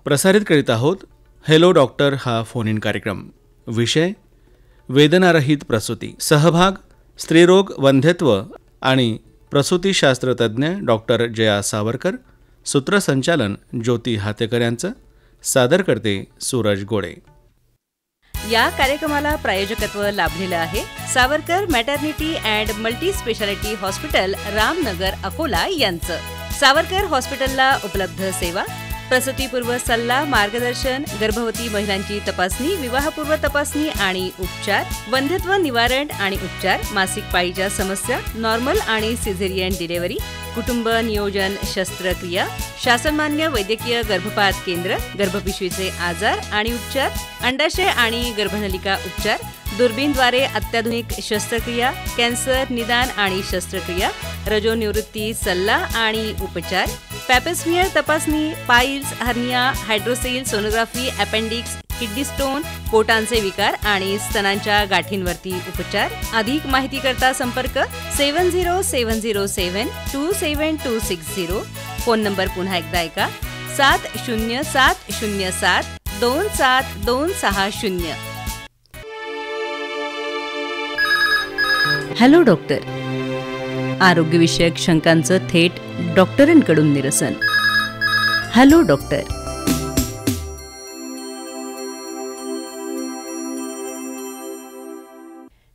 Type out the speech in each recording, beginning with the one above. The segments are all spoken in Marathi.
प्रसारित करीत आहोत हॅलो डॉक्टर हा फोन इन कार्यक्रम. विषय वेदनारहित प्रसूती. सहभाग स्त्रीरोग, वंध्यत्व आणि प्रसूतीशास्त्र तज्ज्ञ डॉक्टर जया सावरकर. सूत्रसंचालन ज्योती हातेकर यांचं. सादर करते सूरज गोळे. या कार्यक्रमाला प्रायोजकत्व लाभलेलं आहे Savarkar maternity and multi speciality hospital, Ramnagar, Akola यांचं. सावरकर हॉस्पिटलला उपलब्ध सेवा: प्रसूतीपूर्व सल्ला, मार्गदर्शन, गर्भवती महिलांची तपासणी, विवाहपूर्व तपासणी आणि उपचार, वंध्यत्व निवारण आणि उपचार, मासिक पाळीच्या समस्या, नॉर्मल आणि सिझेरियन डिलिव्हरी, कुटुंब नियोजन शस्त्रक्रिया, शासनमान्य वैद्यकीय गर्भपात केंद्र, गर्भपिशवीचे आजार आणि उपचार, अंडाशय आणि गर्भनलिका उपचार, दुर्बीणद्वारे अत्याधुनिक शस्त्रक्रिया, कॅन्सर निदान आणि शस्त्रक्रिया, रजोनिवृत्ती सल्ला आणि उपचार, पॅपेस्मियर तपासणी, piles, hernia, hydrocele, sonography, appendix, kidney stone, पोटांचे विकार आणि स्तनांच्या गाठींवरती उपचार. अधिक माहिती करता संपर्क 7070727260. फोन नंबर पुन्हा एकदा ऐका 7070727260. हॅलो डॉक्टर, आरोग्यविषयक शंकांचं थेट डॉक्टरांकडून निरसन. Hello doctor.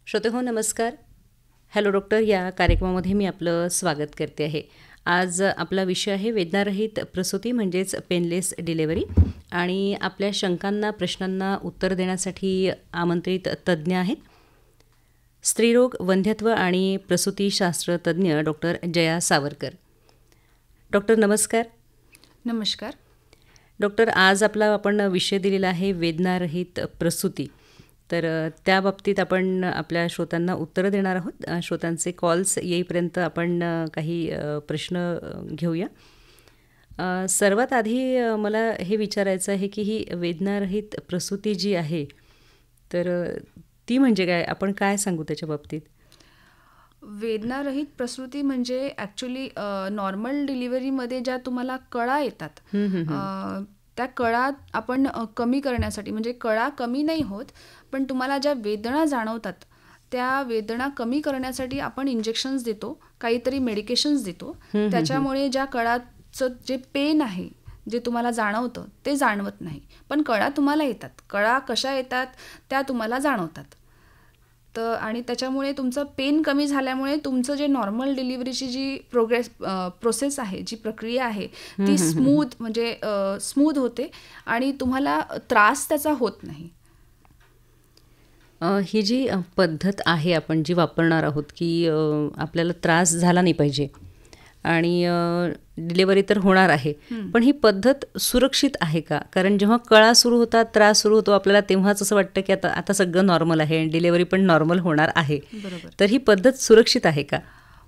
श्रोतेहो नमस्कार. हॅलो डॉक्टर या कार्यक्रमामध्ये मी आपलं स्वागत करते आहे. आज आपला विषय आहे वेदनारहित प्रसूती म्हणजेच पेनलेस डिलेव्हरी. आणि आपल्या शंकांना, प्रश्नांना उत्तर देण्यासाठी आमंत्रित तज्ज्ञ आहेत स्त्रीरोग, वंध्यत्व आणि प्रसूतीशास्त्र तज्ज्ञ डॉक्टर जया सावरकर. डॉक्टर नमस्कार. नमस्कार डॉक्टर. आज आपण विषय दिलेला आहे वेदनारहित प्रसूती. तर त्या बाबतीत आपण आपल्या श्रोत्यांना उत्तरं देणार आहोत. श्रोत्यांचे कॉल्स येईपर्यंत आपण काही प्रश्न घेऊया. सर्वात आधी मला हे विचारायचं आहे की ही वेदनारहित प्रसूती जी आहे तर ती म्हणजे काय, आपण काय सांगू त्याच्या बाबतीत? वेदनारहित प्रसूती म्हणजे ॲक्च्युली नॉर्मल डिलिव्हरीमध्ये ज्या तुम्हाला कळा येतात त्या कळा आपण कमी करण्यासाठी, म्हणजे कळा कमी नाही होत पण तुम्हाला ज्या वेदना जाणवतात त्या वेदना कमी करण्यासाठी आपण इंजेक्शन्स देतो, काहीतरी मेडिकेशन्स देतो. त्याच्यामुळे ज्या कळाचं जे पेन आहे, जे तुम्हाला जाणवतं ते जाणवत नाही, पण कळा तुम्हाला येतात. कळा कशा येतात त्या तुम्हाला जाणवतात. तर आणि त्याच्यामुळे तुमचं पेन कमी झाल्यामुळे तुमचं जे नॉर्मल डिलिव्हरीची जी प्रोसेस आहे, जी प्रक्रिया आहे ती स्मूथ होते आणि तुम्हाला त्रास त्याचा होत नाही. ही जी पद्धत आहे आपण जी वापरणार आहोत की आपल्याला त्रास झाला नाही पाहिजे आणि डिलिव्हरी तर होणार आहे, पण ही पद्धत सुरक्षित आहे का? कारण जेव्हा कळा सुरू होतात, त्रास सुरू होतो आपल्याला, तेव्हाच असं वाटतं की आता सगळं नॉर्मल आहे, डिलिव्हरी पण नॉर्मल होणार आहे. बरोबर. तर ही पद्धत सुरक्षित आहे का?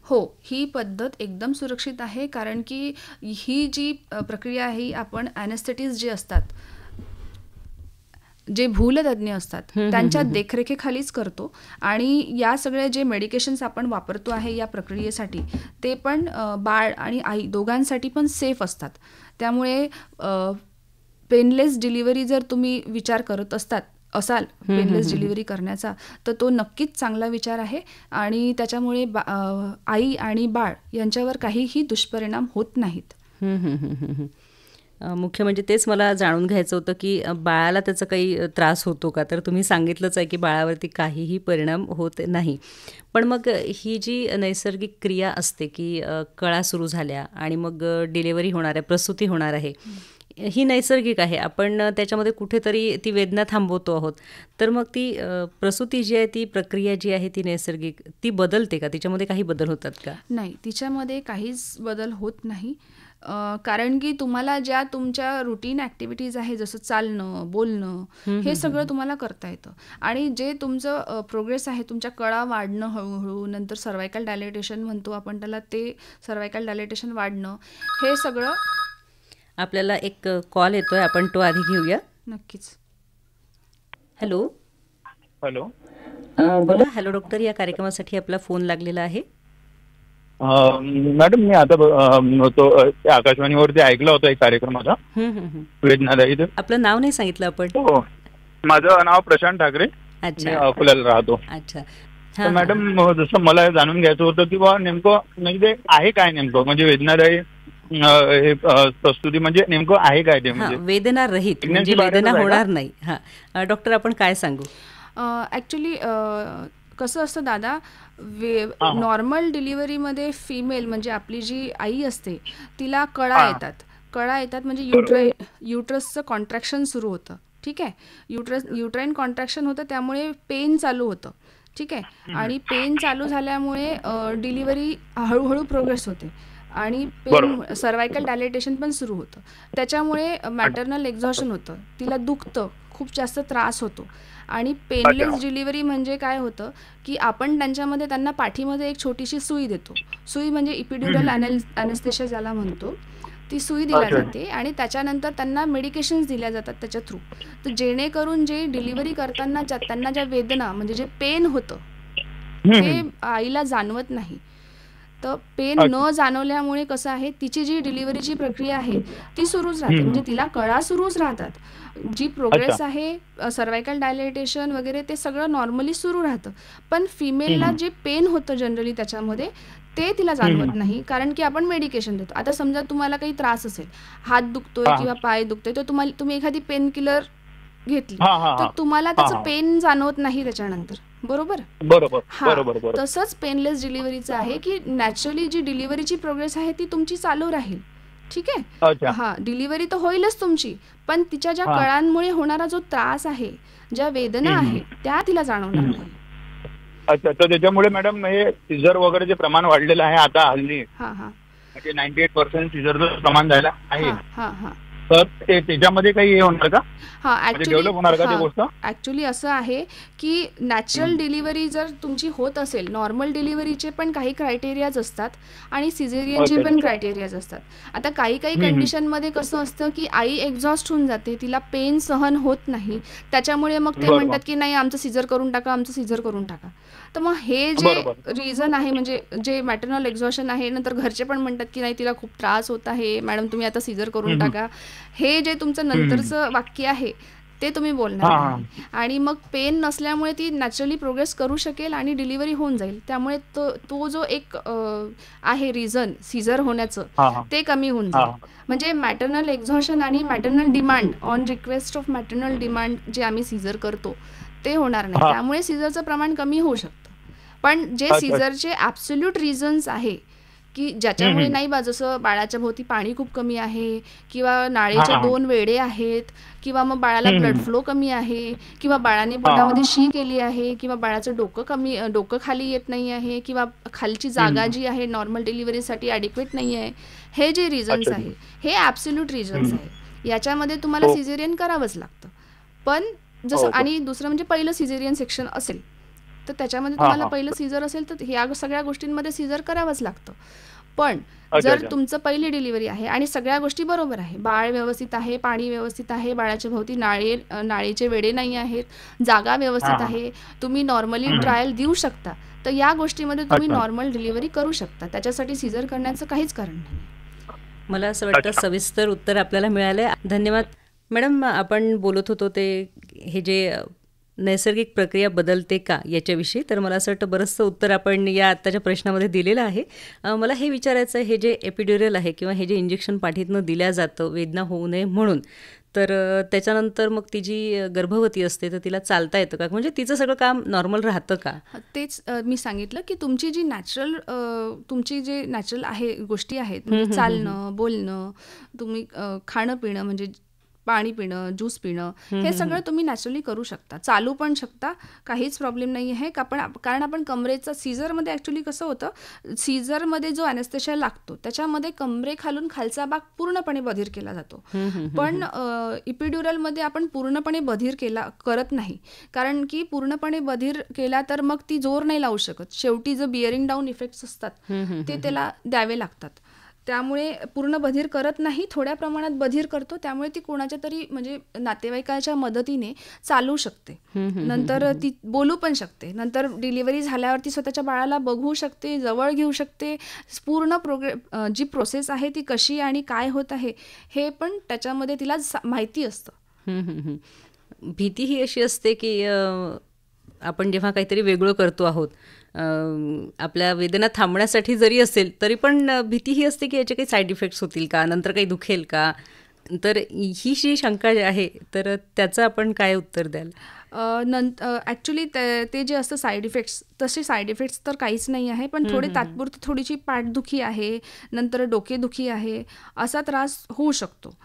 हो, ही पद्धत एकदम सुरक्षित आहे. कारण की ही जी प्रक्रिया आहे आपण ॲनेस्थेटिस्ट जे असतात, जे भूलतज्ञ असतात त्यांच्या देखरेखीखालीच करतो. आणि या सगळ्या जे मेडिकेशन्स आपण वापरतो आहे या प्रक्रियेसाठी ते पण बाळ आणि आई दोघांसाठी पण सेफ असतात. त्यामुळे पेनलेस डिलिव्हरी जर तुम्ही विचार करत असाल पेनलेस डिलिव्हरी करण्याचा, तर तो नक्कीच चांगला विचार आहे. आणि त्याच्यामुळे आई आणि बाळ यांच्यावर काहीही दुष्परिणाम होत नाहीत. मुख्य म्हणजे तेच मला जाणून घ्यायचं होतं की बाळाला त्याचा काही त्रास होतो का? तर तुम्ही सांगितलंच आहे की बाळावरती काहीही परिणाम होत नाही. पण मग ही जी नैसर्गिक क्रिया असते की कळा सुरू झाल्या आणि मग डिलिव्हरी होणार आहे, प्रसूती होणार आहे, ही नैसर्गिक आहे. आपण त्याच्यामध्ये कुठेतरी ती वेदना थांबवतो आहोत. तर मग ती प्रसूती जी आहे, ती प्रक्रिया जी आहे ती नैसर्गिक, ती बदलते का? तिच्यामध्ये काही बदल होतात का? नाही, तिच्यामध्ये काहीच बदल होत नाही. कारण की तुम्हाला ज्या तुमच्या रुटीन ॲक्टिव्हिटीज आहे, जसं चालणं, बोलणं, हे सगळं तुम्हाला करता येतं. आणि जे तुमचं प्रोग्रेस आहे, तुमच्या कळा वाढणं हळूहळू, नंतर सर्वायकल डायलेटेशन म्हणतो आपण त्याला, ते सर्वायकल डायलेटेशन वाढणं, हे सगळं. आपल्याला एक कॉल येतोय, आपण तो आधी घेऊया. नक्कीच. हॅलो. हॅलो. बोला. हॅलो डॉक्टर, या कार्यक्रमासाठी आपला फोन लागलेला आहे. मॅडम मी आता त्या आकाशवाणीवरती ऐकला होता एक कार्यक्रमाचा वेदनारहित. आपलं नाव नाही सांगितलं आपण. हो, माझं नाव प्रशांत ठाकरे. मी अकोल्याला राहतो. अच्छा. तर मॅडम जसं मला जाणून घ्यायचं होतं की बा नेमकं म्हणजे आहे काय नेमकं, म्हणजे वेदनारहित हे प्रस्तुती म्हणजे नेमकं आहे काय ते? म्हणजे वेदना रहित म्हणजे वेदना होणार नाही. हा डॉक्टर, आपण काय सांगू? ॲक्च्युली कसं असतं दादा, नॉर्मल डिलिव्हरीमध्ये फिमेल म्हणजे आपली जी आई असते तिला कळा येतात म्हणजे युट्रसचं कॉन्ट्रॅक्शन सुरू होतं. ठीक आहे, युट्राईन कॉन्ट्रॅक्शन होतं, त्यामुळे पेन चालू होतं. ठीक आहे, आणि पेन चालू झाल्यामुळे डिलिव्हरी हळूहळू प्रोग्रेस होते आणि पेन सर्वायकल डायलेटेशन पण सुरू होतं. त्याच्यामुळे मॅटर्नल एक्झॉशन होतं, तिला दुखतं, खूप जास्त त्रास होतो. आणि पेनलेस डिलिव्हरी म्हणजे काय होतं की आपण त्यांना पाठीमध्ये एक छोटीशी सुई देतो. सुई म्हणजे इपिड्युरल ॲनेस्थेशिया ज्याला म्हणतो, ती सुई दिल्या जाते आणि त्याच्यानंतर त्यांना मेडिकेशन्स दिल्या जातात त्याच्या थ्रू. तर जेणेकरून जे डिलिव्हरी करताना त्यांना ज्या वेदना म्हणजे जे पेन होतं ते आईला जाणवत नाही. तर पेन न जाणवल्यामुळे कसं आहे, तिची जी डिलिव्हरीची प्रक्रिया आहे ती सुरूच राहते, म्हणजे तिला कळा सुरूच राहतात. जी प्रोग्रेस आहे सर्वायकल डायलेटेशन वगैरे ते सगळं नॉर्मली सुरू राहतं. पण फिमेलला जे पेन होतं जनरली त्याच्यामध्ये ते तिला जाणवत नाही, कारण की आपण मेडिकेशन देतो. आता समजा तुम्हाला काही त्रास असेल, हात दुखतोय किंवा पाय दुखतोय, तर तुम्ही एखादी पेन किलर घेतली तर तुम्हाला त्याचं पेन जाणवत नाही त्याच्यानंतर. बरोबर. तसंच पेनलेस डिलिव्हरीचं आहे की नॅचरली जी डिलिव्हरीची प्रोग्रेस आहे ती तुमची चालू राहील. ठीक आहे, डिलिव्हरी तर होईलच तुमची, पण तिच्या ज्या कळांमुळे होणारा जो त्रास आहे, ज्या वेदना आहे, त्या तिला जाणवणार नाही. अच्छा, तर त्याच्यामुळे मॅडम हे सिझर वगैरे जे प्रमाण वाढलेलं आहे आता हल्ली, म्हणजे 98% सिझरचं प्रमाण झालं आहे, तर त्याच्यामध्ये काही हे होणार का? ऍक्च्युली असं आहे की नॅचरल डिलिव्हरी जर तुमची होत असेल, नॉर्मल डिलिव्हरीचे पण काही क्रायटेरियाज असतात आणि सिझेरियनचे पण क्रायटेरियाज असतात. आता काही कंडिशनमध्ये कसं असतं की आई एक्झॉस्ट होऊन जाते, तिला पेन सहन होत नाही, त्याच्यामुळे मग ते म्हणतात की नाही आमचं सिझर करून टाका. तर मग हे जे रिझन आहे, म्हणजे जे मॅटर्नल एक्झॉशन आहे, नंतर घरचे पण म्हणतात की नाही तिला खूप त्रास होत आहे मॅडम, तुम्ही आता सिझर करून टाका. हे जे तुमचं नंतरचं वाक्य आहे ते तुम्ही बोलणार नाही. आणि मग पेन नसल्यामुळे ती नॅचरली प्रोग्रेस करू शकेल आणि डिलिव्हरी होऊन जाईल. त्यामुळे तो जो एक आहे रिझन सिझर होण्याचं ते कमी होऊन जाईल. म्हणजे मॅटर्नल एक्झॉशन आणि maternal demand on request of maternal demand जे आम्ही सिझर करतो ते होणार नाही. त्यामुळे सिझरचं प्रमाण कमी होऊ शकतं. पण जे सिझरचे ॲब्सोल्यूट रिझन्स आहे की ज्याच्यामुळे नाही जसं बाळाच्या भोवती पाणी खूप कमी आहे, किंवा नाळेचे 2 वेडे आहेत, किंवा मग बाळाला ब्लड फ्लो कमी आहे, किंवा बाळाने पोटामध्ये शी केली आहे, किंवा बाळाचं डोकं खाली येत नाही आहे, किंवा खालची जागा जी आहे नॉर्मल डिलिव्हरीसाठी ॲडिक्वेट नाही आहे, हे जे रिझन्स आहे हे ॲब्सोल्यूट रिझन्स आहे. याच्यामध्ये तुम्हाला सिझेरियन करावंच लागतं. पण जसं आणि दुसरं म्हणजे पहिलं सिझेरियन सेक्शन असेल तर त्याच्यामध्ये तुम्हाला पहिलं सीझर असेल तर ह्या सगळ्या गोष्टींमध्ये सीझर करावंच लागतं. पण जर तुमचं पहिली डिलिव्हरी आहे आणि सगळ्या गोष्टी बरोबर आहे, बाळ व्यवस्थित आहे, पाणी व्यवस्थित आहे, बाळाच्या भोवती नाळेचे वेडे नाही आहेत, जागा व्यवस्थित आहे, तुम्ही नॉर्मली ट्रायल देऊ शकता, तर या गोष्टीमध्ये तुम्ही नॉर्मल डिलिव्हरी करू शकता. त्याच्यासाठी सीझर करण्याचं काहीच कारण नाही. मला असं वाटतं सविस्तर उत्तर आपल्याला मिळालंय. धन्यवाद मॅडम. आपण बोलत होतो ते हे जे नैसर्गिक प्रक्रिया बदलते का याच्याविषयी, तर मला असं वाटतं बरंचसं उत्तर आपण या आत्ताच्या प्रश्नामध्ये दिलेलं आहे. मला हे विचारायचं आहे, हे जे एपिड्युरल आहे किंवा हे जे इंजेक्शन पाठीतनं दिल्या जातं वेदना होऊ नये म्हणून, तर त्याच्यानंतर मग ती जी गर्भवती असते तर तिला चालता येतं का, म्हणजे तिचं सगळं काम नॉर्मल राहतं का? तेच मी सांगितलं की तुमची जे नॅचरल आहे गोष्टी आहेत, चालणं, बोलणं, तुम्ही खाणं पिणं म्हणजे पाणी पिणं, ज्यूस पिणं, हे सगळं तुम्ही नॅचरली करू शकता, चालू पण शकता, काहीच प्रॉब्लेम नाही आहे. कारण आपण कमरेचा सीझरमध्ये ॲक्च्युली कसं होतं, सीझरमध्ये जो ॲनेस्थेशिया लागतो त्याच्यामध्ये कमरेखालून खालचा भाग पूर्णपणे बधीर केला जातो. पण इपिड्युरलमध्ये आपण पूर्णपणे बधीर करत नाही, कारण की पूर्णपणे बधीर केला तर मग ती जोर नाही लावू शकत. शेवटी जो बिअरिंग डाऊन इफेक्ट्स असतात ते त्याला द्यावे लागतात. त्यामुळे पूर्ण बधीर करत नाही, थोड्या प्रमाणात बधीर करतो. त्यामुळे ती कोणाच्या तरी म्हणजे नातेवाईकाच्या मदतीने चालू शकते. नंतर ती बोलू पण शकते. नंतर डिलिव्हरी झाल्यावर ती स्वतःच्या बाळाला बघू शकते, जवळ घेऊ शकते. पूर्ण जी प्रोसेस आहे ती कशी आणि काय होत आहे हे पण त्याच्यामध्ये तिला माहिती असतं. भीती ही अशी असते की आपण जेव्हा काहीतरी वेगळं करतो आहोत, आपल्या वेदना थांबण्यासाठी जरी असेल तरी पण भीती ही असते की याचे काही साईड इफेक्ट्स होतील का, नंतर काही दुखेल का. तर ही जी शंका जी आहे तर त्याचं आपण काय उत्तर द्याल? ॲक्च्युली ते जे असतं साईड इफेक्ट्स, तसे साईड इफेक्ट्स तर काहीच नाही आहे. पण थोडी तात्पुरती थोडीशी पाठदुखी आहे, नंतर डोकेदुखी आहे, असा त्रास होऊ शकतो.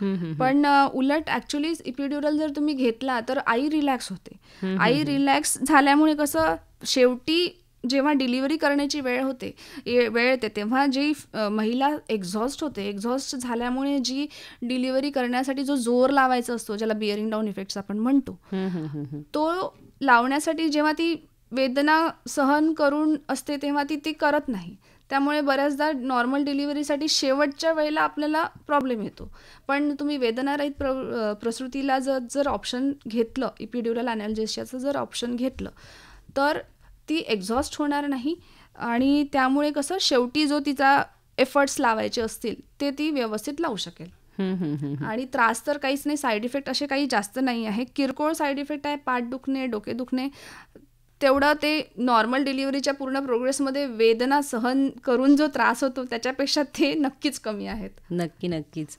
पण उलट ॲक्च्युली इपिड्युरल जर तुम्ही घेतला तर आई रिलॅक्स होते. आई रिलॅक्स झाल्यामुळे कसं शेवटी जेव्हा डिलिव्हरी करण्याची वेळ येते तेव्हा जी महिला एक्झॉस्ट होते, एक्झॉस्ट झाल्यामुळे जी डिलिव्हरी करण्यासाठी जो जोर लावायचा असतो, ज्याला बिअरिंग डाऊन इफेक्ट्स आपण म्हणतो, तो लावण्यासाठी जेव्हा ती वेदना सहन करून असते तेव्हा ती करत नाही. त्यामुळे बऱ्याचदा नॉर्मल डिलिव्हरीसाठी शेवटच्या वेळेला आपल्याला प्रॉब्लेम येतो. पण तुम्ही वेदनारहित प्रसूतीला जर ऑप्शन घेतलं, इपिड्युरल अनॅल्जेशियाचं जर ऑप्शन घेतलं तर ती एक्झॉस्ट होणार नाही आणि त्यामुळे कसं शेवटी जो तिचा एफर्ट्स लावायचे असतील ते ती व्यवस्थित लावू शकेल. आणि त्रास तर काहीच नाही, साईड इफेक्ट असे काही जास्त नाही आहे. किरकोळ साईड इफेक्ट आहे, पाठ दुखणे, डोके दुखणे, तेवढं ते नॉर्मल डिलिव्हरीच्या पूर्ण प्रोग्रेसमध्ये वेदना सहन करून जो त्रास होतो त्याच्यापेक्षा ते नक्कीच कमी आहेत. नक्कीच.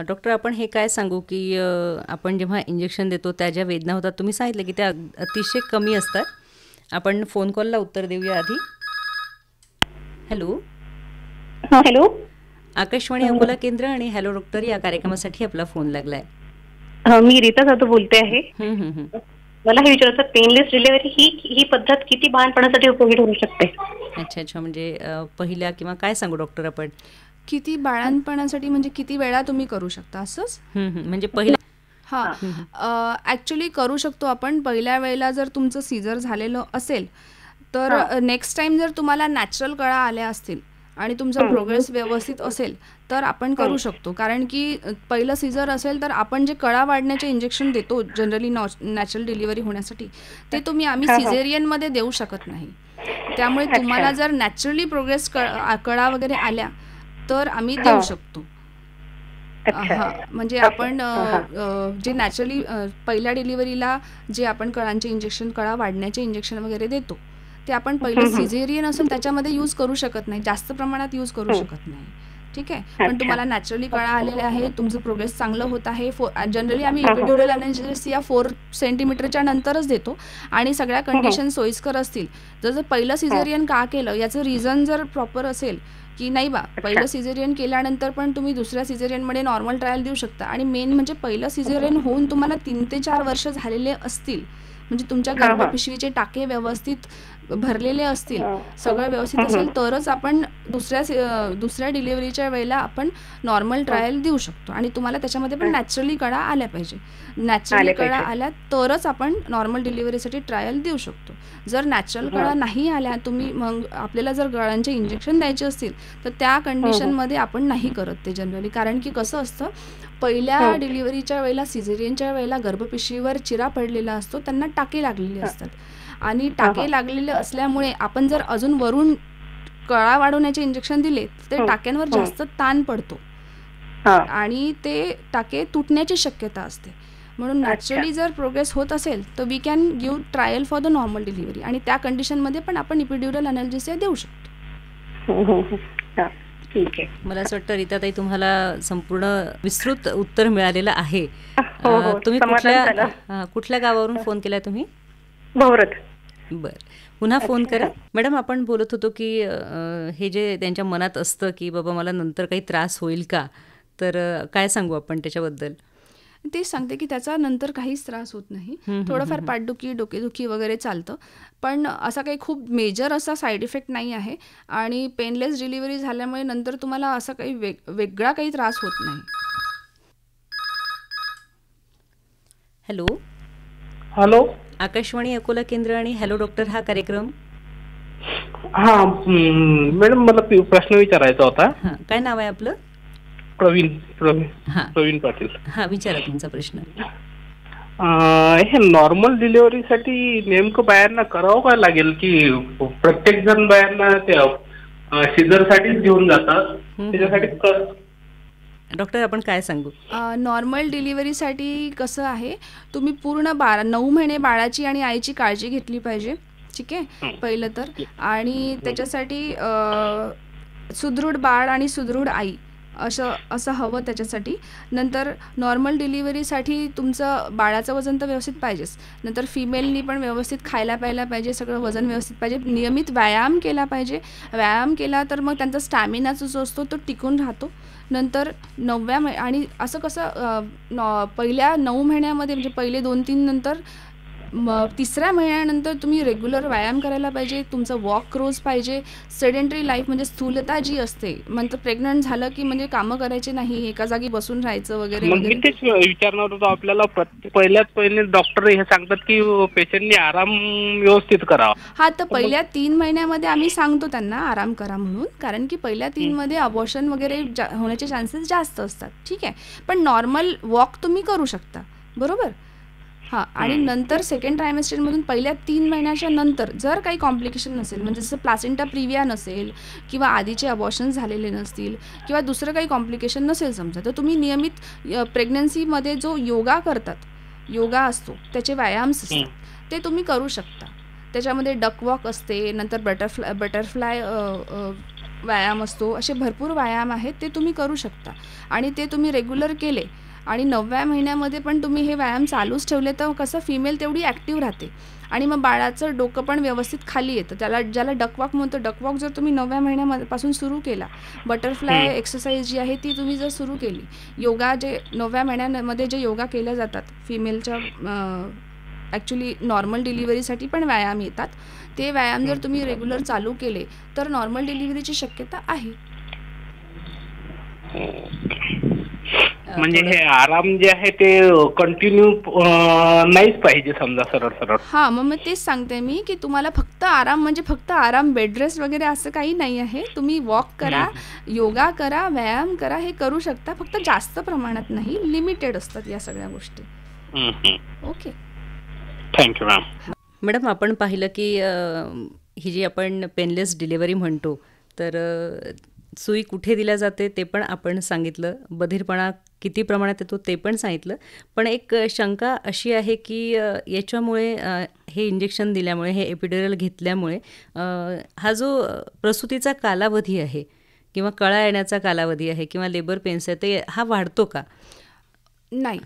डॉक्टर, आपण हे काय सांगू की आपण जेव्हा इंजेक्शन देतो त्या ज्या वेदना होतात, तुम्ही सांगितलं की त्या अतिशय कमी असतात. आपण फोन कॉलला उत्तर देऊया आधी. हॅलो. हॅलो. आकाशवाणी अकोला केंद्र आणि हॅलो डॉक्टर या कार्यक्रमासाठी आपला फोन लागलाय. मी रीता जाधव बोलते आहे. मला हे विचारायचं, पेनलेस डिलिव्हरी ही पद्धत किती बाळपणासाठी उपयोगी ठरू शकते? अच्छा. म्हणजे पहिल्या किंवा काय सांगू डॉक्टर आपण, किती बाळपणासाठी म्हणजे किती वेळा तुम्ही करू शकता असंच? म्हणजे पहिल्या ॲक्च्युली करू शकतो आपण. पहिल्या वेळेला जर तुमचं सीझर झालेलं असेल तर नेक्स्ट टाइम जर तुम्हाला नॅचरल कळा आल्या असतील आणि तुमचा प्रोग्रेस व्यवस्थित असेल तर आपण करू शकतो. कारण की पहिलं सीझर असेल तर आपण जे कळा वाढण्याचे इंजेक्शन देतो जनरली नॅचरल डिलिव्हरी होण्यासाठी, ते आम्ही सिझेरियनमध्ये देऊ शकत नाही. त्यामुळे तुम्हाला जर नॅचरली प्रोग्रेस कळा वगैरे आल्या तर आम्ही देऊ शकतो. म्हणजे आपण जे नॅचरली पहिल्या डिलिव्हरीला जे आपण कळांचे इंजेक्शन, कळा वाढण्याचे इंजेक्शन वगैरे देतो ते आपण पहिलं सिझेरियन असेल त्याच्यामध्ये यूज करू शकत नाही, जास्त प्रमाणात यूज करू शकत नाही. ठीक आहे. पण तुम्हाला नॅचरली कळा आलेल्या आहे, तुमचं प्रोग्रेस चांगलं होत आहे. जनरली आम्ही इपिड्युरल अनॅल्जेसिया 4 सेंटीमीटरच्या नंतरच देतो आणि सगळ्या कंडिशन सोयीस्कर असतील. जर पहिलं सिझेरियन का केलं याचं रिझन जर प्रॉपर असेल की नाही बा, पहिलं सिझेरियन केल्यानंतर पण तुम्ही दुसऱ्या सिझेरियनमध्ये नॉर्मल ट्रायल देऊ शकता. आणि मेन म्हणजे पहिलं सिझेरियन होऊन तुम्हाला 3 ते 4 वर्ष झालेले असतील, म्हणजे तुमच्या गर्भपिशवीचे टाके व्यवस्थित भरलेले असतील, सगळं व्यवस्थित असेल तरच आपण दुसऱ्या डिलिव्हरीच्या वेळेला आपण नॉर्मल ट्रायल देऊ शकतो. आणि तुम्हाला त्याच्यामध्ये पण नॅचरली कळा आल्या पाहिजे. नॅचरली कळा आल्या तरच आपण नॉर्मल डिलिव्हरीसाठी ट्रायल देऊ शकतो. जर नॅचरल कळा नाही आल्या, मग आपल्याला जर गळ्यांचे इंजेक्शन द्यायचे असतील तर त्या कंडिशनमध्ये आपण नाही करत ते जनरली. कारण की कसं असतं, पहिल्या डिलिव्हरीच्या वेळेला, सिझेरियनच्या वेळेला गर्भपिशवीवर चिरा पडलेला असतो, त्यांना टाके लागलेले असतात. आणि टाके लागलेले असल्यामुळे आपण जर अजून वरून कळा वाढवण्याचे इंजेक्शन दिले तर टाक्यांवर जास्त ताण पडतो आणि ते टाके तुटण्याची शक्यता असते. म्हणून नॅचरली जर प्रोग्रेस होत असेल तर we can give trial for the normal delivery आणि त्या कंडिशनमध्ये पण आपण इपिड्युरल अनॅल्जेसिया देऊ शकतो. ठीक आहे. मला असं वाटतं रीताताई तुम्हाला संपूर्ण विस्तृत उत्तर मिळालेलं आहे. तुम्ही कुठल्या गावावरून फोन केलाय तुम्ही? भोरत. बरं, पुन्हा फोन करा. मॅडम, आपण बोलत होतो की हे जे त्यांच्या मनात असतं की बाबा मला नंतर काही त्रास होईल का, तर काय सांगू आपण त्याच्याबद्दल? तेच सांगते की त्याचा नंतर काहीच त्रास होत नाही. थोडंफार पाठदुखी, डोकेदुखी वगैरे चालतं, पण असा काही खूप मेजर असा साईड इफेक्ट नाही आहे. आणि पेनलेस डिलिव्हरी झाल्यामुळे नंतर तुम्हाला असा काही वेगळा काही त्रास होत नाही. हॅलो. आकाशवाणी अकोला केंद्र आणि हॅलो डॉक्टर हा कार्यक्रम. हा मॅडम, मला प्रश्न विचारायचा होता. हां, काय नाव आहे आपलं? प्रवीण हां प्रवीण पाटील. हां, विचारा तुमचा प्रश्न. हे नॉर्मल डिलिव्हरीसाठी नेमकं बायांना करावं काय लागेल, की प्रत्येक जण बायांना त्या सिझर साठीच घेऊन जातात? त्याच्यासाठी डॉक्टर आपण काय सांगू? नॉर्मल डिलिव्हरीसाठी कसं आहे, तुम्ही पूर्ण 9 महिने बाळाची आणि आईची काळजी घेतली पाहिजे. ठीक आहे, पहिलं तर. आणि त्याच्यासाठी सुदृढ बाळ आणि सुदृढ आई असं हवं त्याच्यासाठी. नंतर नॉर्मल डिलिव्हरीसाठी तुमचं बाळाचं वजन तर व्यवस्थित पाहिजेच. नंतर फिमेलनी पण व्यवस्थित खायला प्यायला पाहिजे, सगळं वजन व्यवस्थित पाहिजे, नियमित व्यायाम केला पाहिजे. व्यायाम केला तर मग त्यांचा स्टॅमिनाचा जो असतो तो टिकून राहतो. नंतर 9व्या आणि असं कसं पहिल्या 9 महिन्यामध्ये म्हणजे पहिले 2-3 नंतर 3ऱ्या महिन्यानंतर तुम्ही रेग्युलर व्यायाम करायला पाहिजे. तुमचं वॉक रोज पाहिजे. सेडेंटरी लाईफ म्हणजे स्थूलता जी असते, नंतर प्रेग्नंट झालं की म्हणजे कामं करायचे नाही, एका जागी बसून राहायचं वगैरे मग मी तेच विचारणार होतो आपल्याला. पहिले डॉक्टर हे सांगतात की पेशंटनी आराम व्यवस्थित करावा. हा, तर पहिल्या 3 महिन्यामध्ये आम्ही सांगतो त्यांना आराम करा म्हणून, कारण की पहिल्या 3 मध्ये अबॉर्शन वगैरे होण्याचे चान्सेस जास्त असतात. ठीक आहे, पण नॉर्मल वॉक तुम्ही करू शकता, बरोबर. हां, आणि नंतर सेकंड ट्रायमेस्टरमधून पहिल्या 3 महिन्याच्या नंतर जर काही कॉम्प्लिकेशन नसेल, म्हणजे जसं प्लासेंटा प्रिव्हिया नसेल किंवा आधीचे अबॉर्शन झालेले नसतील किंवा दुसरं काही कॉम्प्लिकेशन नसेल समजा, तर तुम्ही नियमित प्रेग्नन्सीमध्ये जो योगा करतात, योगा असतो, त्याचे व्यायाम्स असतात, ते तुम्ही करू शकता. त्याच्यामध्ये डक वॉक असते, नंतर बटरफ्लाय व्यायाम असतो, असे भरपूर व्यायाम आहेत, ते तुम्ही करू शकता. आणि ते तुम्ही रेग्युलर केले आणि 9व्या महिन्यामध्ये पण तुम्ही हे व्यायाम चालूच ठेवले तर कसं फिमेल तेवढी ॲक्टिव्ह राहते आणि मग बाळाचं डोकं पण व्यवस्थित खाली येतं. ज्याला डकवॉक म्हणतो, डकवॉक जर तुम्ही 9व्या महिन्यापासून सुरू केला, बटरफ्लाय एक्सरसाइज जी आहे ती तुम्ही जर सुरू केली, योगा जे 9व्या महिन्यामध्ये जे योगा केल्या जातात फिमेलच्या ॲक्च्युली नॉर्मल डिलिव्हरीसाठी पण व्यायाम येतात, ते व्यायाम जर तुम्ही रेग्युलर चालू केले तर नॉर्मल डिलिव्हरीची शक्यता आहे. म्हणजे हे आराम जे आहे ते कंटिन्यू नाहीच पाहिजे समजा, सरळ. हां, मग तेच सांगते मी की तुम्हाला फक्त आराम म्हणजे फक्त आराम, बेड रेस्ट वगैरे असं काही नाही आहे. तुम्ही वॉक करा, योगा करा, व्यायाम करा, हे करू शकता, फक्त जास्त प्रमाणात नाही, लिमिटेड असतात या सगळ्या गोष्टी. Okay, thank you ma'am. मॅडम, आपण पाहिलं की ही जी आपण पेनलेस डिलिव्हरी म्हणतो, तर सुई कुठे दिल्या जाते ते पण आपण सांगितलं, बधिरपणा किती प्रमाणात येतो ते पण सांगितलं. पण एक शंका अशी आहे की याच्यामुळे हे इंजेक्शन दिल्यामुळे, हे एपिड्युरल घेतल्यामुळे हा जो प्रसूतीचा कालावधी आहे किंवा कळा येण्याचा कालावधी आहे किंवा लेबर पेन्स आहे, ते हा वाढतो का? नाही,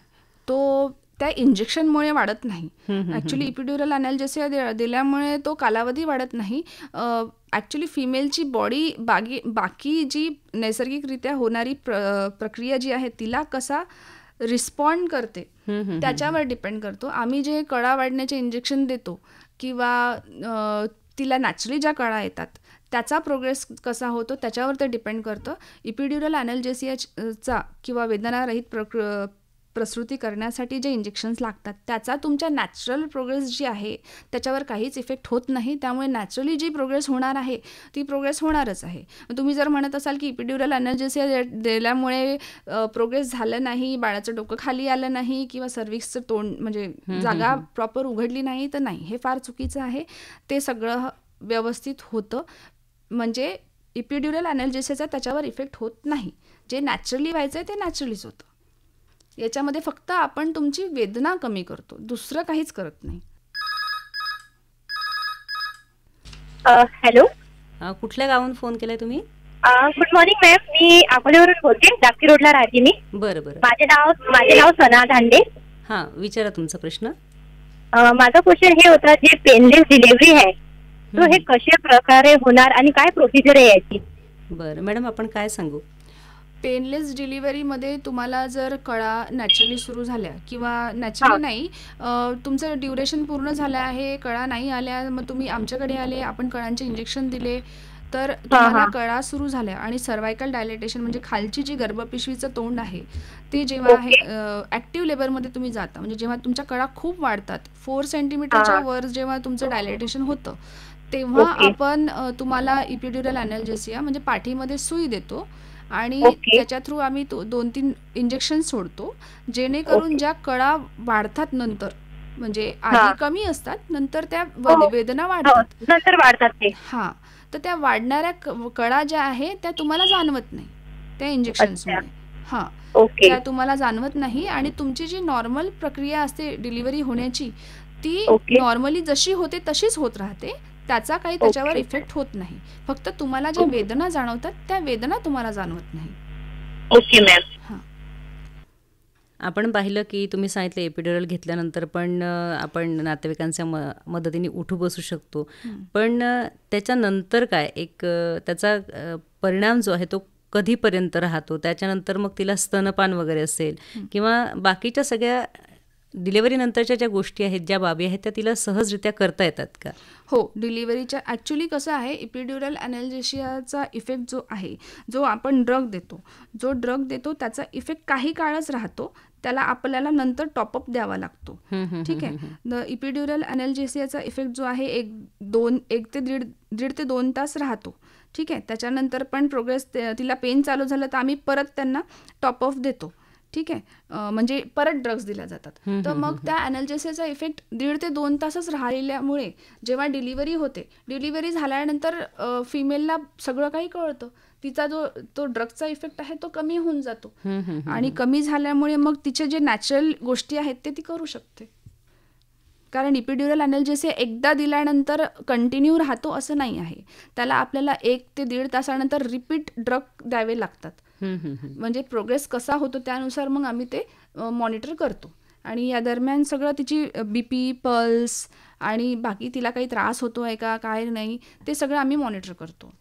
तो त्या इंजेक्शनमुळे वाढत नाही. ॲक्च्युली इपिड्युरल अनॅल्जेसिया दिल्यामुळे तो कालावधी वाढत नाही. ॲक्च्युली फिमेलची बॉडी बाकी जी नैसर्गिकरित्या होणारी प्रक्रिया जी आहे तिला कसा रिस्पॉन्ड करते त्याच्यावर डिपेंड करतो. आम्ही जे कळा वाढण्याचे इंजेक्शन देतो किंवा तिला नॅचरली ज्या कळा येतात त्याचा प्रोग्रेस कसा होतो त्याच्यावर ते डिपेंड करतं. इपिड्युरल अनॅल्जेसियाचा किंवा वेदनारहित प्रसूती करण्यासाठी जे इंजेक्शन्स लागतात त्याचा तुमच्या नॅचरल प्रोग्रेस जी आहे त्याच्यावर काहीच इफेक्ट होत नाही. त्यामुळे नॅचरली जी प्रोग्रेस होणार आहे ती प्रोग्रेस होणारच आहे. तुम्ही जर म्हणत असाल की इपिड्युरल अनॅल्जेसिया दिल्यामुळे प्रोग्रेस झालं नाही, बाळाचं डोकं खाली आलं नाही किंवा सर्व्हिक्सचं तोंड म्हणजे जागा प्रॉपर उघडली नाही, तर नाही, हे फार चुकीचं आहे. ते सगळं व्यवस्थित होतं. म्हणजे इपिड्युरल अनॅल्जेसियाचा त्याच्यावर इफेक्ट होत नाही. जे नॅचरली व्हायचं आहे ते नॅचरलीच होतं. याच्यामध्ये फक्त आपण तुमची वेदना कमी करतो, दुसरं काहीच करत नाही. हॅलो, कुठल्या गावाहून फोन केलाय तुम्ही? गुड मॉर्निंग मॅम, मी अकोल्यावरून बोलते, जागती रोडला राहते मी. बरं. माझे नाव सना धांडे. हां, विचारा तुमचा प्रश्न. माझा क्वेश्चन हे होता, जे पेनलेस डिलिव्हरी आहे तो हे कशा प्रकारे होणार आणि काय प्रोसिजर आहे याची? बरं मॅडम, आपण काय सांगू? पेनलेस डिलिव्हरीमध्ये तुम्हाला जर कळा नॅचरली सुरू झाल्या किंवा नॅचरली नाही, तुमचं ड्युरेशन पूर्ण झालं आहे, कळा नाही आल्या, मग तुम्ही आमच्याकडे आले, आपण कळांचे इंजेक्शन दिले, तर तुम्हाला कळा सुरू झाल्या आणि सर्वायकल डायलेटेशन म्हणजे खालची जी गर्भपिशवीचं तोंड आहे ते जेव्हा आहे ॲक्टिव्ह लेबरमध्ये तुम्ही जाता, म्हणजे जेव्हा तुमच्या कळा खूप वाढतात, 4 सेंटीमीटरच्या वर जेव्हा तुमचं डायलेटेशन होतं तेव्हा आपण तुम्हाला इपिड्युरल अॅनल्जेसिया म्हणजे पाठीमध्ये सुई देतो आणि त्याच्या थ्रू आम्ही 2-3 इंजेक्शन सोडतो, जेणेकरून ज्या कळा वाढतात नंतर, म्हणजे आधी कमी असतात, नंतर त्या वेदना वाढतात ते. हा, तर त्या वाढणाऱ्या कळा ज्या आहे त्या तुम्हाला जाणवत नाही त्या इंजेक्शन्समुळे. हा, त्या तुम्हाला जाणवत नाही आणि तुमची जी नॉर्मल प्रक्रिया असते डिलिव्हरी होण्याची, ती नॉर्मली जशी होते तशीच होत राहते. त्याचा काही त्याच्यावर इफेक्ट होत नाही. फक्त तुम्हाला ज्या वेदना जाणवतात त्या वेदना तुम्हाला जाणवत नाही. Okay ma'am. आपण पाहिलं की तुम्ही सांगितलं एपिड्युरल घेतल्यानंतर पण आपण नातेवाईकांच्या मदतीने उठू बसू शकतो, पण त्याच्यानंतर काय एक त्याचा परिणाम जो आहे तो कधीपर्यंत राहतो? त्याच्यानंतर मग तिला स्तनपान वगैरे असेल किंवा बाकीच्या सगळ्या डिलिव्हरीनंतरच्या ज्या गोष्टी आहेत, ज्या बाबी आहेत, त्या तिला सहजरित्या करता येतात का? हो, डिलिव्हरीच्या ॲक्च्युली कसं आहे, इपिड्युरल अॅनल्जेशियाचा इफेक्ट जो आहे, जो आपण ड्रग देतो त्याचा इफेक्ट काही काळच राहतो. त्याला आपल्याला नंतर टॉपअप द्यावा लागतो. ठीक आहे. इपिड्युरल अॅनल्जेसियाचा इफेक्ट जो आहे 1 ते दीड ते 2 तास राहतो. ठीक आहे. त्याच्यानंतर पण प्रोग्रेस, तिला पेन चालू झालं तर आम्ही परत त्यांना टॉपअप देतो. ठीक आहे. म्हणजे परत ड्रग्स दिल्या जातात. तर मग त्या अॅनल्जेसियाचा इफेक्ट 1.5 ते 2 तासच राहिल्यामुळे जेव्हा डिलिव्हरी होते, डिलिव्हरी झाल्यानंतर फिमेलला सगळं काही कळतं. तिचा तो ड्रगचा इफेक्ट आहे तो कमी होऊन जातो आणि कमी झाल्यामुळे मग तिचे जे नॅचरल गोष्टी आहेत ते ती करू शकते. कारण इपिड्युरल अॅनल्जेसिया एकदा दिल्यानंतर कंटिन्यू राहतो असं नाही आहे. त्याला आपल्याला 1 ते 1.5 तासानंतर रिपीट ड्रग द्यावे लागतात. म्हणजे प्रोग्रेस कसा होतो त्यानुसार मग आम्ही ते मॉनिटर करतो. आणि या दरम्यान सगळं तिची BP, पल्स आणि बाकी तिला काही त्रास होतो आहे का काय नाही ते सगळं आम्ही मॉनिटर करतो.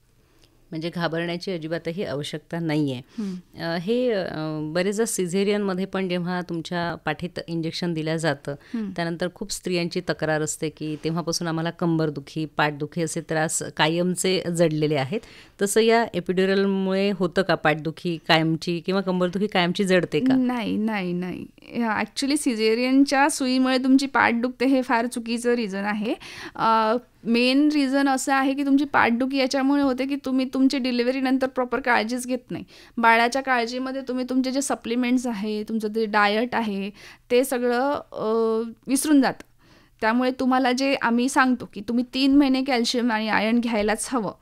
म्हणजे घाबरण्याची अजिबातही आवश्यकता नाही आहे. हे बरेचदा सिझेरियनमध्ये पण जेव्हा तुमच्या पाठीत इंजेक्शन दिलं जातं त्यानंतर खूप स्त्रियांची तक्रार असते की तेव्हापासून आम्हाला कंबरदुखी, पाठदुखी असे त्रास कायमचे जडलेले आहेत. तसं या एपिड्युरलमुळे होतं का पाठदुखी कायमची किंवा कंबरदुखी कायमची जडते का? नाही. ॲक्च्युली सिझेरियनच्या सुईमुळे तुमची पाठ दुखते हे फार चुकीचं रिझन आहे. मेन रिझन असं आहे की तुमची पाठदुखी याच्यामुळे होते की तुम्ही तुमची डिलिव्हरीनंतर प्रॉपर काळजीच घेत नाही. बाळाच्या काळजीमध्ये तुम्ही तुमचे जे सप्लिमेंट्स आहे, तुमचं जे डायट आहे ते सगळं विसरून जातं. त्यामुळे तुम्हाला जे आम्ही सांगतो की तुम्ही 3 महिने कॅल्शियम आणि आयर्न घ्यायलाच हवं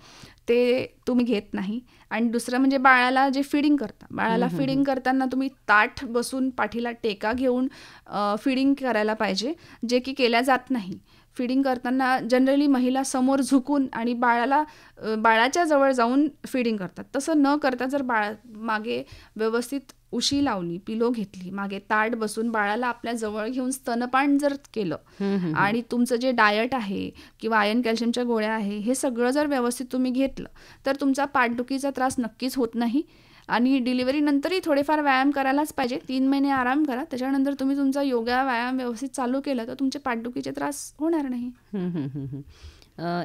ते तुम्ही घेत नाही. आणि दुसरं म्हणजे बाळाला जे फिडिंग करता, बाळाला फिडिंग करताना तुम्ही ताठ बसून पाठीला टेका घेऊन फिडिंग करायला पाहिजे, जे की केल्या जात नाही. फिडिंग करताना जनरली महिला समोर झुकून आणि बाळाच्या जवळ जाऊन फिडिंग करतात. तसं न करता जर मागे व्यवस्थित उशी लावली, पिलो घेतली, मागे ताट बसून बाळाला आपल्या जवळ घेऊन स्तनपान जर केलं आणि तुमचं जे डायट आहे किंवा आयर्न कॅल्शियमच्या गोळ्या आहे हे सगळं जर व्यवस्थित तुम्ही घेतलं तर तुमचा पाठदुखीचा त्रास नक्कीच होत नाही. आणि डिलिव्हरीनंतरही थोडेफार व्यायाम करायलाच पाहिजे. 3 महिने आराम करा, त्याच्यानंतर तुम्ही तुमचा योगा व्यायाम व्यवस्थित चालू केला तर तुमचे पाठदुखीचे त्रास होणार नाही.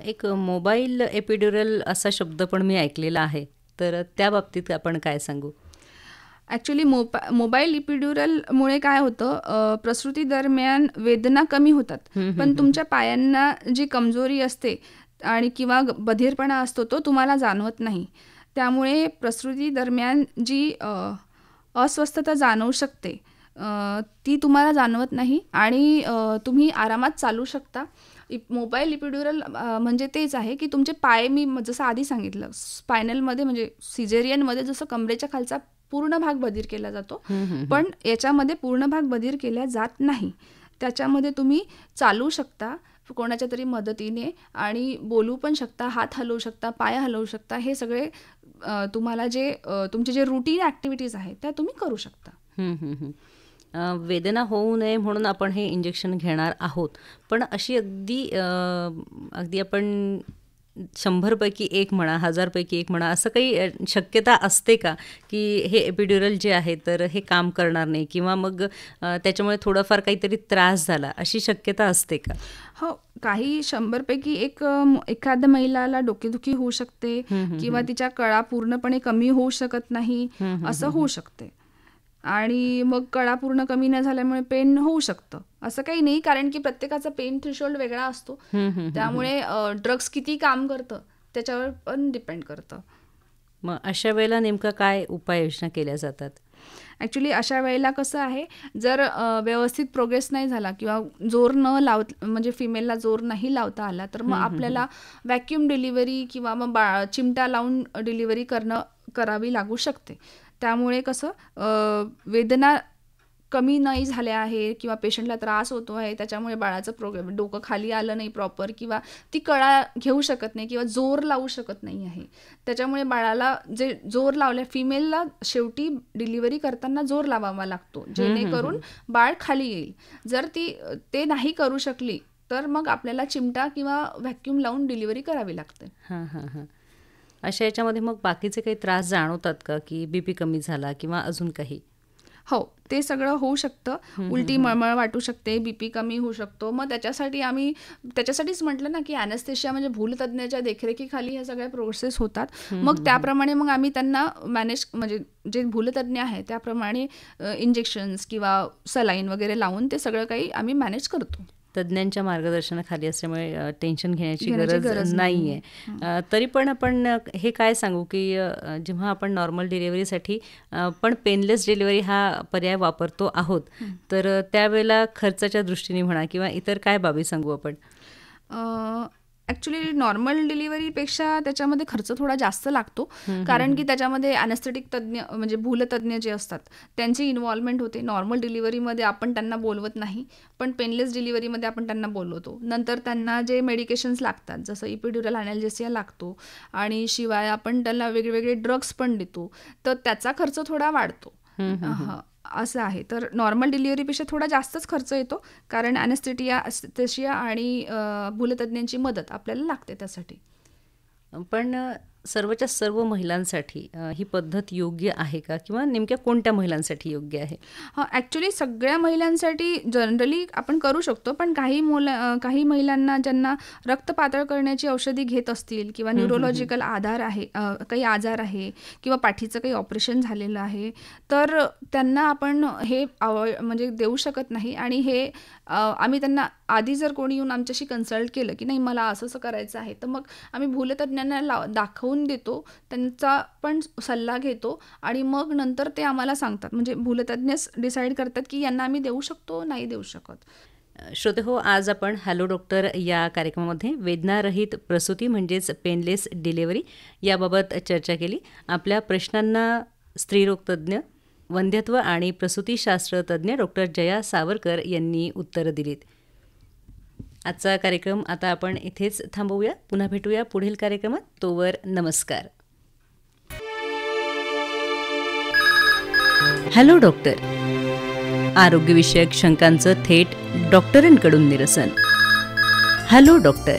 एक मोबाईल एपिड्युरल असा शब्द पण मी ऐकलेला आहे, तर त्या बाबतीत आपण काय सांगू? ॲक्च्युली मोबाईल इपिड्युरलमुळे काय होतं, प्रसूती दरम्यान वेदना कमी होतात पण तुमच्या पायांना जी कमजोरी असते आणि किंवा बधीरपणा असतो तो तुम्हाला जाणवत नाही. त्यामुळे प्रसूती दरम्यान जी अस्वस्थता जाणवू शकते ती तुम्हाला जाणवत नाही आणि तुम्ही आरामात चालू शकता. मोबाईल इपिड्युरल म्हणजे तेच आहे की तुमचे पाय, मी जसं आधी सांगितलं, स्पायनलमध्ये म्हणजे सिझेरियनमध्ये जसं कमरेच्या खालचा पूर्ण भाग बधीर केला जातो, पण याच्यामध्ये पूर्ण भाग बधीर केला जात नाही. त्याच्यामध्ये तुम्ही चालू शकता कोणाच्या तरी मदतीने आणि बोलू पण शकता, हात हलवू शकता, पाय हलवू शकता. हे सगळे तुम्हाला जे तुमचे जे रुटीन ॲक्टिव्हिटीज आहेत त्या तुम्ही करू शकता. वेदना होऊ नये म्हणून आपण हे इंजेक्शन घेणार आहोत, पण अशी अगदी आपण 100 पैकी 1 म्हणा, 1000 पैकी 1 म्हणा, असं काही शक्यता असते का की हे एपिड्युरल जे आहे तर हे काम करणार नाही किंवा मग त्याच्यामुळे थोडाफार काहीतरी त्रास झाला, अशी शक्यता असते का? हो, काही 100 पैकी एखाद्या महिलाला डोकेदुखी होऊ शकते किंवा तिच्या कळा पूर्णपणे कमी होऊ शकत नाही, असं होऊ शकते. आणि मग कळा पूर्ण कमी न झाल्यामुळे पेन होऊ शकतं. असं काही नाही, कारण की प्रत्येकाचा पेन थ्रेशोल्ड वेगळा असतो. त्यामुळे ड्रग्स किती काम करतं त्याच्यावर पण डिपेंड करतं. मग अशा वेळेला नेमकं काय उपाययोजना केल्या जातात? ॲक्च्युली अशा वेळेला कसं आहे, जर व्यवस्थित प्रोग्रेस नाही झाला किंवा जोर न म्हणजे फिमेलला जोर नाही लावता आला, तर मग आपल्याला व्हॅक्यूम डिलिव्हरी किंवा मग चिमटा लावून डिलिव्हरी करावी लागू शकते. त्यामुळे कसं वेदना कमी नाही झाल्या आहे किंवा पेशंटला त्रास होतो आहे, त्याच्यामुळे बाळाचं डोकं खाली आलं नाही प्रॉपर, किंवा ती कळा घेऊ शकत नाही किंवा जोर लावू शकत नाही आहे, त्याच्यामुळे बाळाला जे जोर लावल्या, फिमेलला शेवटी डिलिव्हरी करताना जोर लावावा लागतो जेणेकरून बाळ खाली येईल. जर ते नाही करू शकली तर मग आपल्याला चिमटा किंवा व्हॅक्यूम लावून डिलिव्हरी करावी लागते. अशा याच्यामध्ये मग बाकीचे काही त्रास जाणवतात का, की बीपी कमी झाला किंवा अजून काही? हो, ते सगळं होऊ शकतं. उलटी मळमळ वाटू शकते, बीपी कमी होऊ शकतो. मग त्याच्यासाठीच म्हटलं ना की ॲनेस्थेशिया म्हणजे भूलतज्ञाच्या देखरेखीखाली ह्या सगळ्या प्रोसेस होतात. मग त्याप्रमाणे मग आम्ही त्यांना मॅनेज, म्हणजे जे भूलतज्ञ आहे त्याप्रमाणे इंजेक्शन्स किंवा सलाईन वगैरे लावून ते सगळं काही आम्ही मॅनेज करतो. तज्ज्ञांच्या मार्गदर्शनाखाली असल्यामुळे टेन्शन घेण्याची गरज नाही आहे. तरी पण आपण हे काय सांगू की जेव्हा आपण नॉर्मल डिलिव्हरीसाठी पण पेनलेस डिलिव्हरी हा पर्याय वापरतो आहोत, तर त्यावेळेला खर्चाच्या दृष्टीने म्हणा किंवा इतर काय बाबी सांगू आपण? ॲक्च्युली नॉर्मल डिलिव्हरीपेक्षा त्याच्यामध्ये खर्च थोडा जास्त लागतो, कारण की त्याच्यामध्ये ॲनेस्थेटिक तज्ज्ञ म्हणजे भूलतज्ञ जे असतात त्यांची इन्व्हॉल्वमेंट होते. नॉर्मल डिलिव्हरीमध्ये आपण त्यांना बोलवत नाही, पण पेनलेस डिलिव्हरीमध्ये आपण त्यांना बोलवतो. नंतर त्यांना जे मेडिकेशन्स लागतात, जसं इपिड्युरल ॲनाल्जेसिया लागतो, आणि शिवाय आपण त्यांना वेगवेगळे ड्रग्स पण देतो, तर त्याचा खर्च थोडा वाढतो. असं आहे. तर नॉर्मल डिलिव्हरीपेक्षा थोडा जास्तच खर्च येतो, कारण ॲनेस्थेशिया आणि भूलतज्ञांची मदत आपल्याला लागते त्यासाठी. पण सर्वच्या सर्व महिलांसाठी ही पद्धत योग्य आहे का, किंवा नेमक्या कोणत्या महिलांसाठी योग्य आहे? ॲक्च्युली सगळ्या महिलांसाठी जनरली आपण करू शकतो, पण काही महिलांना ज्यांना रक्त पातळ करण्याची औषधी घेत असतील किंवा न्यूरोलॉजिकल काही आजार आहे किंवा पाठीचं काही ऑपरेशन झालेलं आहे, तर त्यांना आपण हे म्हणजे देऊ शकत नाही. आणि हे आम्ही त्यांना आधी जर कोणी येऊन आमच्याशी कन्सल्ट केलं की नाही मला असं करायचं आहे, तर मग आम्ही भूलतज्ञांना दाखवून देतो, त्यांचा पण सल्ला घेतो, आणि मग नंतर ते आम्हाला सांगतात. म्हणजे भूलतज्ञच डिसाईड करतात की यांना आम्ही देऊ शकतो नाही देऊ शकत. श्रोते हो, आज आपण हॅलो डॉक्टर या कार्यक्रमामध्ये वेदनारहित प्रसूती म्हणजेच पेनलेस डिलिव्हरी याबाबत चर्चा केली. आपल्या प्रश्नांना स्त्रीरोगतज्ञ, वंध्यत्व आणि प्रसूतीशास्त्र तज्ज्ञ डॉक्टर जया सावरकर यांनी उत्तरं दिलीत. आजचा कार्यक्रम आता आपण इथेच थांबवूया. पुन्हा भेटूया पुढील कार्यक्रमात. तोवर नमस्कार. हॅलो डॉक्टर, आरोग्यविषयक शंकांचं थेट डॉक्टरांकडून निरसन. Hello doctor.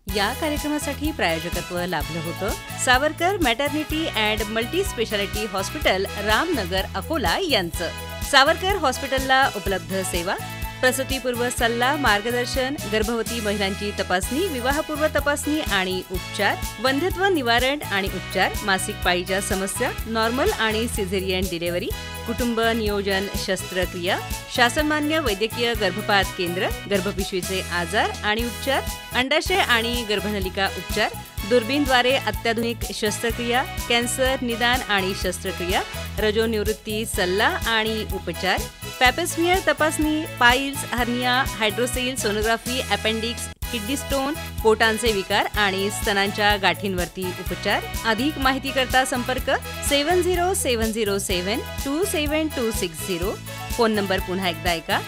या कार्यक्रमासाठी प्रायोजकत्व लाभलं होतं Savarkar maternity and multi speciality hospital, Ramnagar, Akola यांचं. सावरकर हॉस्पिटलला उपलब्ध सेवा: प्रसूतीपूर्व सल्ला, मार्गदर्शन, गर्भवती महिलांची तपासणी, विवाहपूर्व तपासणी आणि उपचार, वंध्यत्व निवारण आणि उपचार, मासिक पाळीच्या समस्या, नॉर्मल आणि सिझेरियन डिलिव्हरी, कुटुंब नियोजन शस्त्रक्रिया, शासनमान्य वैद्यकीय गर्भपात केंद्र, गर्भपिशवीचे आजार आणि उपचार, अंडाशय आणि गर्भनलिका उपचार, दुर्बीणद्वारे अत्याधुनिक शस्त्रक्रिया, कॅन्सर निदान आणि शस्त्रक्रिया, रजोनिवृत्ती सल्ला आणि उपचार, पॅपेस्मियर तपासणी, piles, hernia, hydrocele sonography, appendix, kidney stone, पोटांचे विकार आणि स्तनांच्या गाठींवरती उपचार. अधिक माहिती करता संपर्क 7070727260. फोन नंबर पुन्हा एकदा ऐका: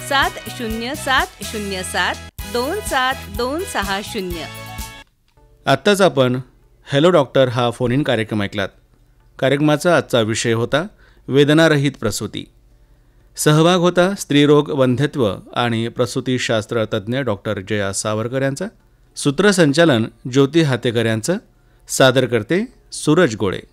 7070727260. आत्ताच आपण हॅलो डॉक्टर हा फोन इन कार्यक्रम ऐकलात. कार्यक्रमाचा आजचा विषय होता वेदनारहित प्रसूती. सहभाग होता स्त्रीरोग, वंध्यत्व आणि प्रसूतीशास्त्र तज्ज्ञ डॉक्टर जया सावरकर यांचा. सूत्रसंचालन ज्योती हातेकर यांचं. सादर करते सूरज गोळे.